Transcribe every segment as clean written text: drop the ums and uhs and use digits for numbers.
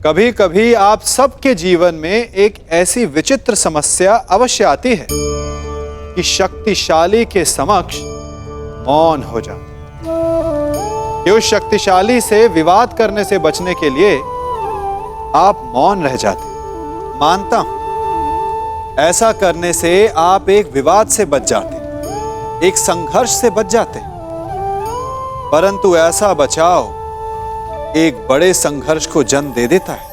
कभी कभी आप सबके जीवन में एक ऐसी विचित्र समस्या अवश्य आती है कि शक्तिशाली के समक्ष मौन हो जाते, कि उस शक्तिशाली से विवाद करने से बचने के लिए आप मौन रह जाते। मानता हूं ऐसा करने से आप एक विवाद से बच जाते, एक संघर्ष से बच जाते, परंतु ऐसा बचाव एक बड़े संघर्ष को जन्म दे देता है।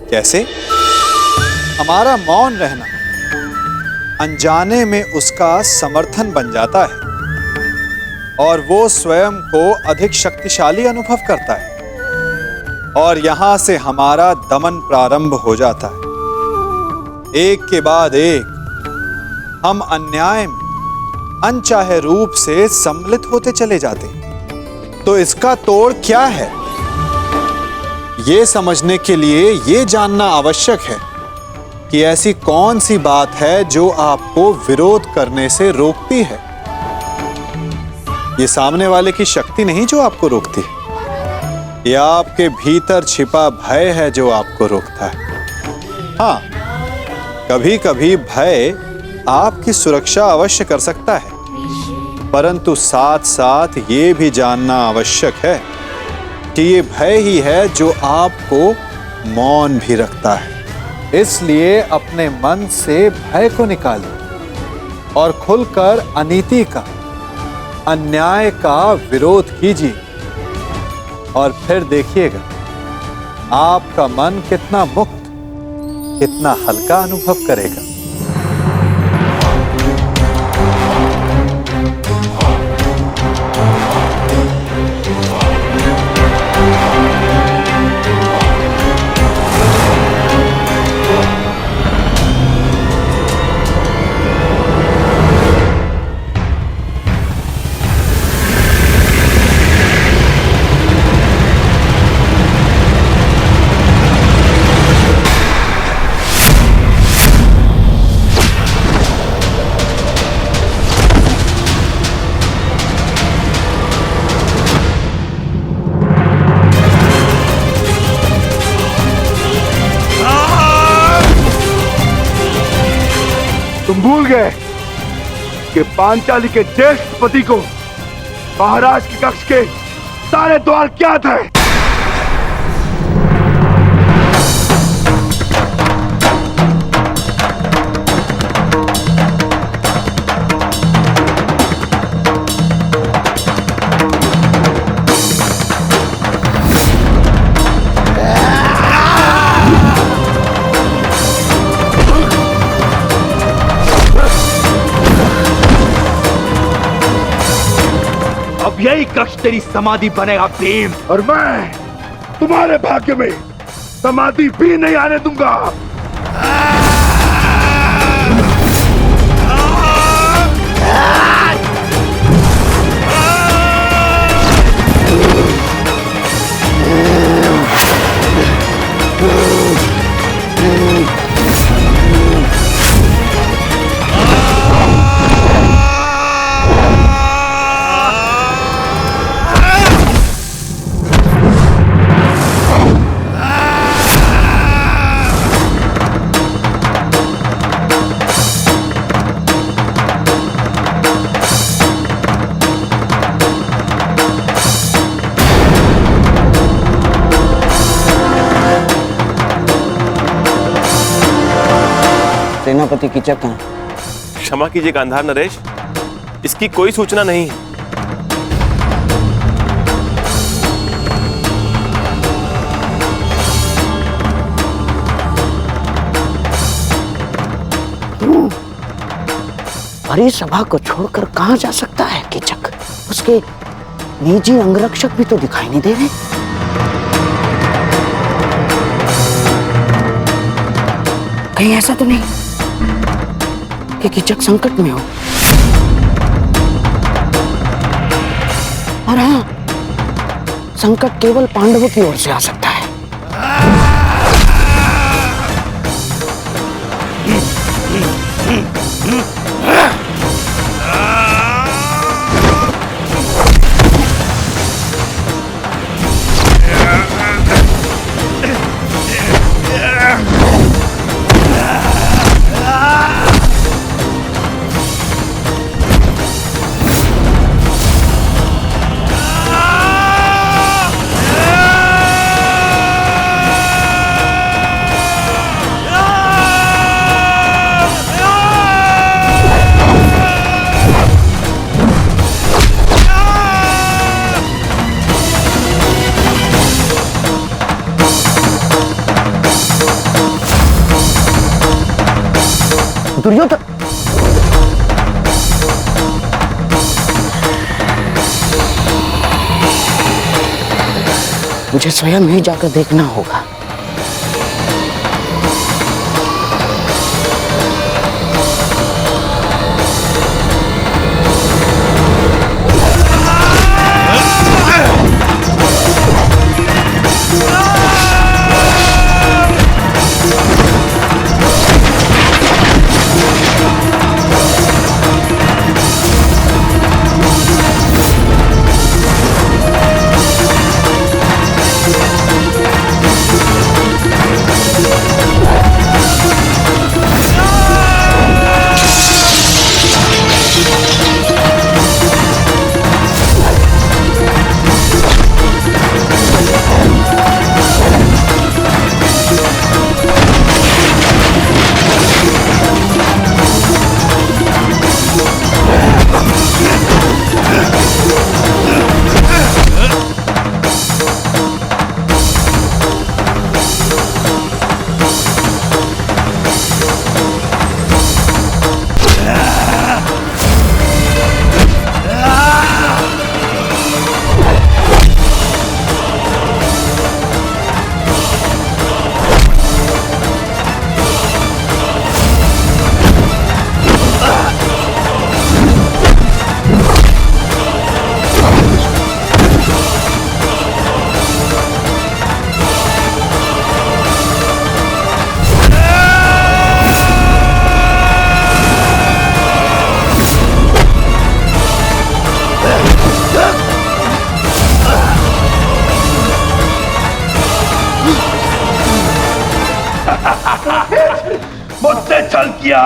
कैसे? हमारा मौन रहना अनजाने में उसका समर्थन बन जाता है और वो स्वयं को अधिक शक्तिशाली अनुभव करता है और यहां से हमारा दमन प्रारंभ हो जाता है। एक के बाद एक हम अन्याय में अनचाहे रूप से सम्मिलित होते चले जाते हैं। तो इसका तोड़ क्या है? यह समझने के लिए यह जानना आवश्यक है कि ऐसी कौन सी बात है जो आपको विरोध करने से रोकती है। यह सामने वाले की शक्ति नहीं जो आपको रोकती है, यह आपके भीतर छिपा भय है जो आपको रोकता है। हाँ, कभी कभी भय आपकी सुरक्षा अवश्य कर सकता है, परंतु साथ साथ ये भी जानना आवश्यक है कि ये भय ही है जो आपको मौन भी रखता है। इसलिए अपने मन से भय को निकालिए और खुलकर अनीति का, अन्याय का विरोध कीजिए और फिर देखिएगा आपका मन कितना मुक्त, कितना हल्का अनुभव करेगा। तुम भूल गए कि पांचाली के ज्येष्ठ पति को महाराज के कक्ष के सारे द्वार क्या थे? यही कक्ष तेरी समाधि बनेगा भीम, और मैं तुम्हारे भाग्य में समाधि भी नहीं आने दूंगा। सेनापति कीचक कहाँ? क्षमा कीजिए गांधार नरेश, इसकी कोई सूचना नहीं है। भरी सभा को छोड़कर कहां जा सकता है कीचक? उसके निजी अंगरक्षक भी तो दिखाई नहीं दे रहे। कहीं ऐसा तो नहीं कि कीचक संकट में हो? और हाँ, संकट केवल पांडवों की ओर से आ सकता है। दुर्योधन, मुझे स्वयं ही जाकर देखना होगा। मुझसे छल किया,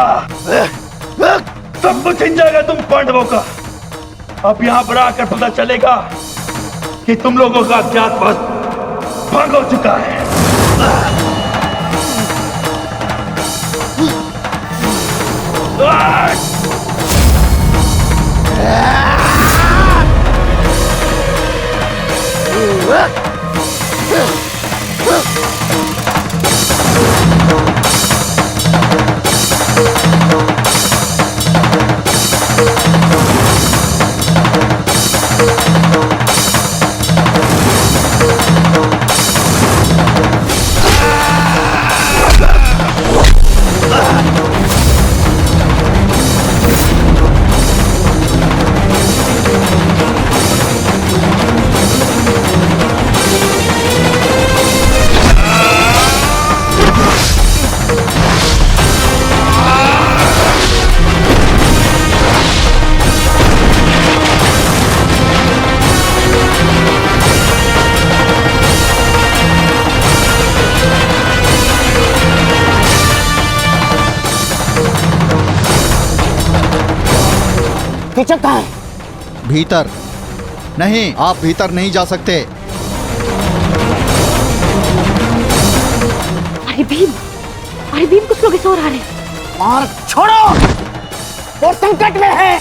सब कुछ छिन जाएगा तुम पांडवों का। अब यहां पर आकर पता चलेगा कि तुम लोगों का अज्ञातवास भंग हो चुका है। कीचक कहाँ है? भीतर नहीं, आप भीतर नहीं जा सकते। अरे भीम कुछ लोग इस ओर आ रहे हैं। मार्ग छोड़ो, वो संकट में है।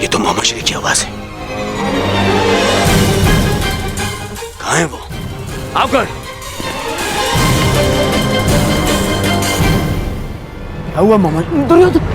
ये तो मोहम्मद शरीफ की आवाज है। कहाँ है वो? आकर क्या हुआ मोहम्मद? दुर्योधन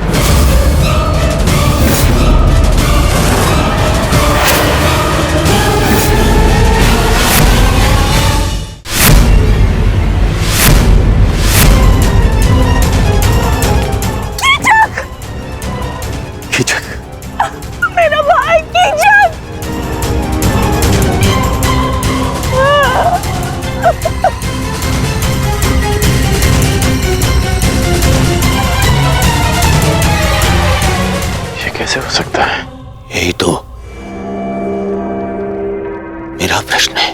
क्या प्रश्न है?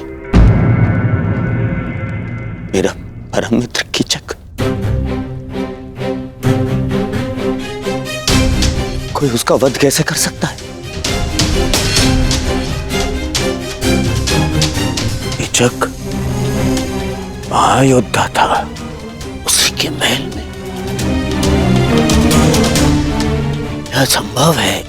मेरा परम मित्र कीचक, कोई उसका वध कैसे कर सकता है? कीचक महायोद्धा था, उसी के महल में यह संभव है।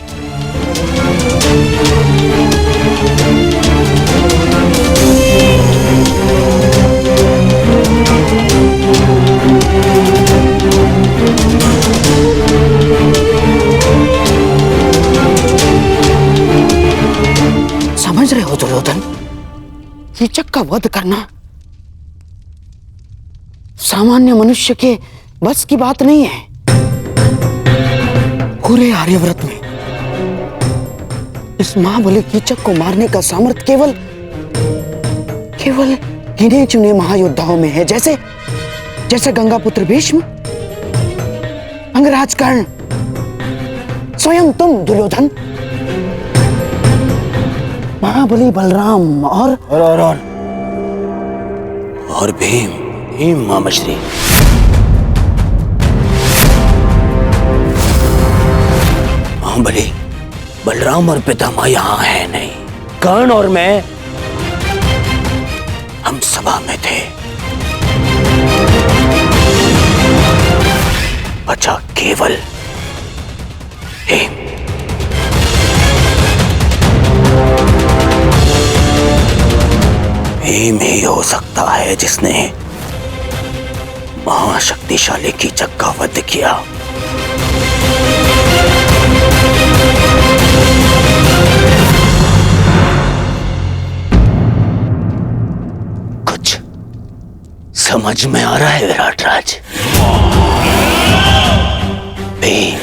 समझ रहे हो दुर्योधन, कीचक का वध करना सामान्य मनुष्य के बस की बात नहीं है। पूरे आर्यव्रत में इस महाबली कीचक को मारने का सामर्थ्य केवल गिने चुने महायोद्धाओं में है, जैसे गंगापुत्र भीष्म, अंगराज कर्ण, स्वयं तुम दुर्योधन, महाबली बलराम और भीम मामश्री। महाबली बलराम और पितामह यहाँ है नहीं। कर्ण और मैं, हम सभा में थे। बचा केवल भीम। भीम ही हो सकता है जिसने महाशक्तिशाली कीचक का वध किया। कुछ समझ में आ रहा है विराट राज? भीम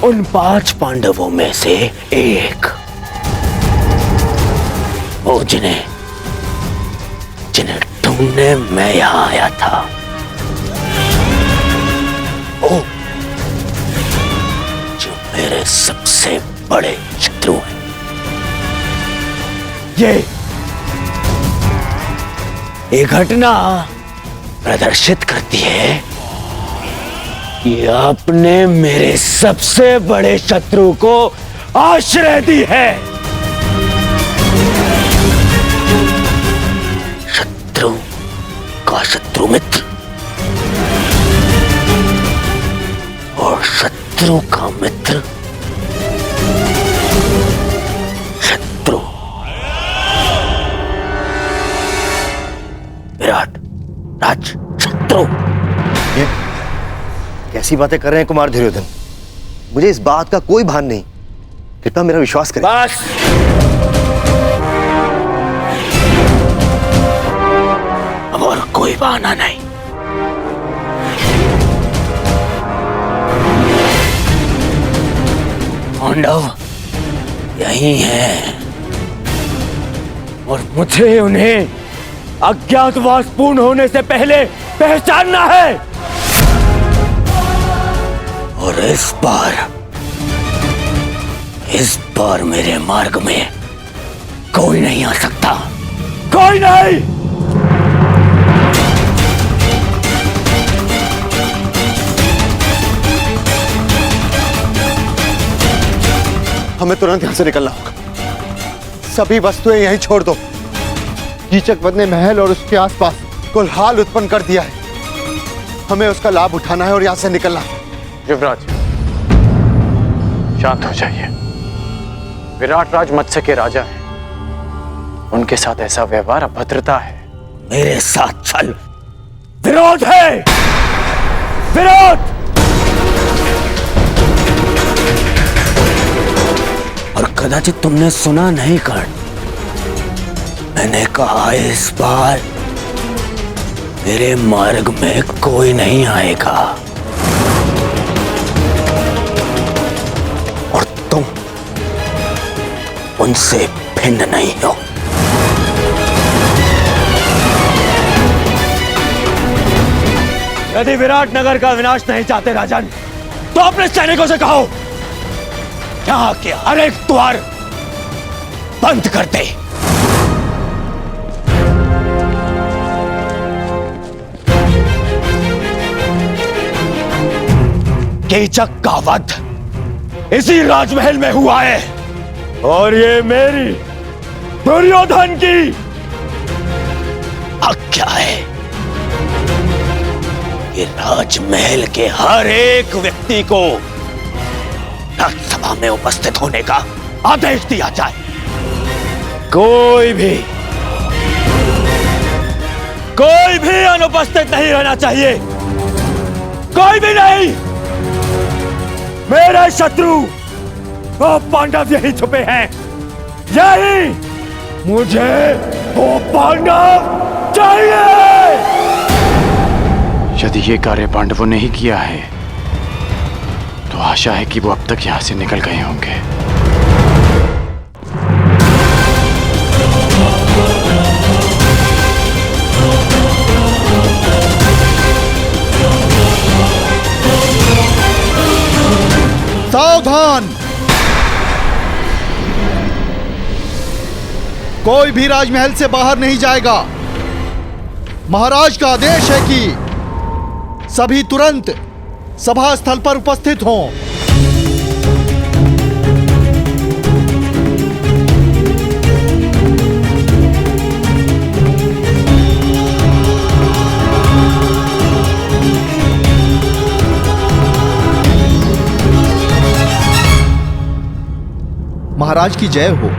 उन 5 पांडवों में से एक, वो जिन्हें ढूंढने मैं यहां आया था। ओ, जो मेरे सबसे बड़े शत्रु हैं। ये घटना प्रदर्शित करती है कि आपने मेरे सबसे बड़े शत्रु को आश्रय दी है। शत्रु का शत्रु मित्र और शत्रु का मित्र शत्रु। विराट राज शत्रु। कैसी बातें कर रहे हैं कुमार दुर्योधन? मुझे इस बात का कोई भान नहीं। कृपया मेरा विश्वास करें। बस, अब और कोई बहाना नहीं। पांडव यही है और मुझे उन्हें अज्ञातवास पूर्ण होने से पहले पहचानना है। और इस बार मेरे मार्ग में कोई नहीं आ सकता। कोई नहीं। हमें तुरंत यहां से निकलना होगा। सभी वस्तुएं यहीं छोड़ दो। कीचक वध ने महल और उसके आसपास कोलाहल उत्पन्न कर दिया है। हमें उसका लाभ उठाना है और यहां से निकलना है। युवराज, शांत हो जाइए। विराट राज मत्स्य के राजा हैं। उनके साथ ऐसा व्यवहार अभद्रता है। मेरे साथ चल। विरोध है, विरोध। और कदाचित तुमने सुना नहीं कर्ण, मैंने कहा इस बार मेरे मार्ग में कोई नहीं आएगा। और तुम उनसे भिन्न नहीं हो। यदि विराट नगर का विनाश नहीं चाहते राजन, तो अपने सैनिकों से कहो यहां के हर एक द्वार बंद कर दे। कीचक का वध इसी राजमहल में हुआ है और ये मेरी दुर्योधन की आज्ञा है कि राजमहल के हर एक व्यक्ति को राज्यसभा में उपस्थित होने का आदेश दिया जाए। कोई भी अनुपस्थित नहीं रहना चाहिए, कोई भी नहीं। मेरे शत्रु वो पांडव यही छुपे हैं, यही मुझे वो पांडव चाहिए। यदि ये कार्य पांडवों ने ही किया है तो आशा है कि वो अब तक यहां से निकल गए होंगे। सावधान! कोई भी राजमहल से बाहर नहीं जाएगा। महाराज का आदेश है कि सभी तुरंत सभा स्थल पर उपस्थित हों। महाराज की जय हो।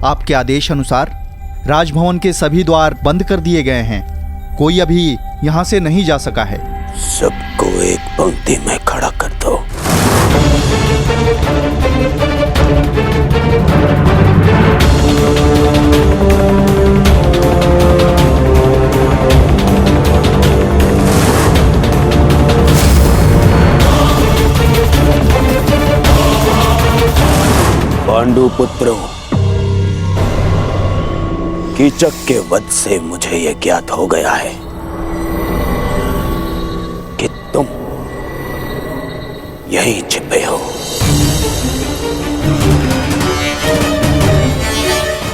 आपके आदेश अनुसार राजभवन के सभी द्वार बंद कर दिए गए हैं। कोई अभी यहां से नहीं जा सका है। सबको एक पंक्ति में खड़ा कर दो। पांडु पुत्रों, कीचक के वध से मुझे यह ज्ञात हो गया है कि तुम यहीं छिपे हो।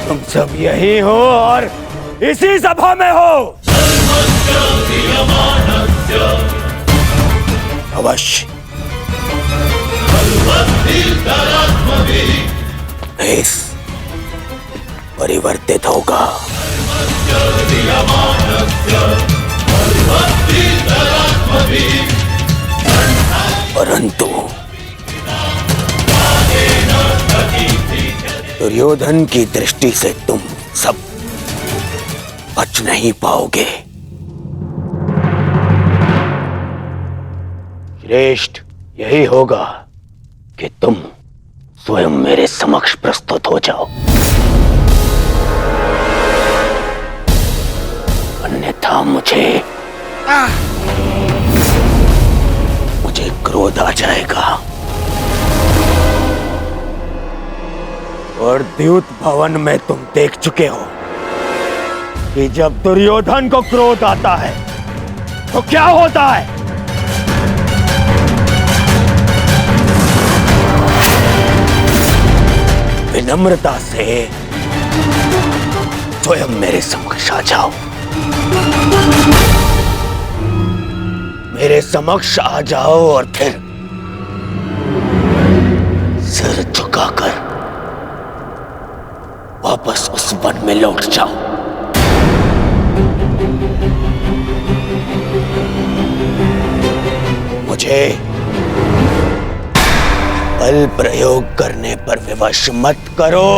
तुम सब यही हो और इसी सभा में हो। अवश्य भेष परिवर्तित होगा। परंतु दुर्योधन की दृष्टि से तुम सब बच नहीं पाओगे। श्रेष्ठ यही होगा कि तुम स्वयं मेरे समक्ष प्रस्तुत हो जाओ, अन्यथा मुझे क्रोध आ जाएगा और द्यूत भवन में तुम देख चुके हो कि जब दुर्योधन को क्रोध आता है तो क्या होता है। विनम्रता से स्वयं मेरे समक्ष आ जाओ, मेरे समक्ष आ जाओ और फिर सिर झुकाकर वापस उस वन में लौट जाओ। मुझे बल प्रयोग करने पर विवश मत करो।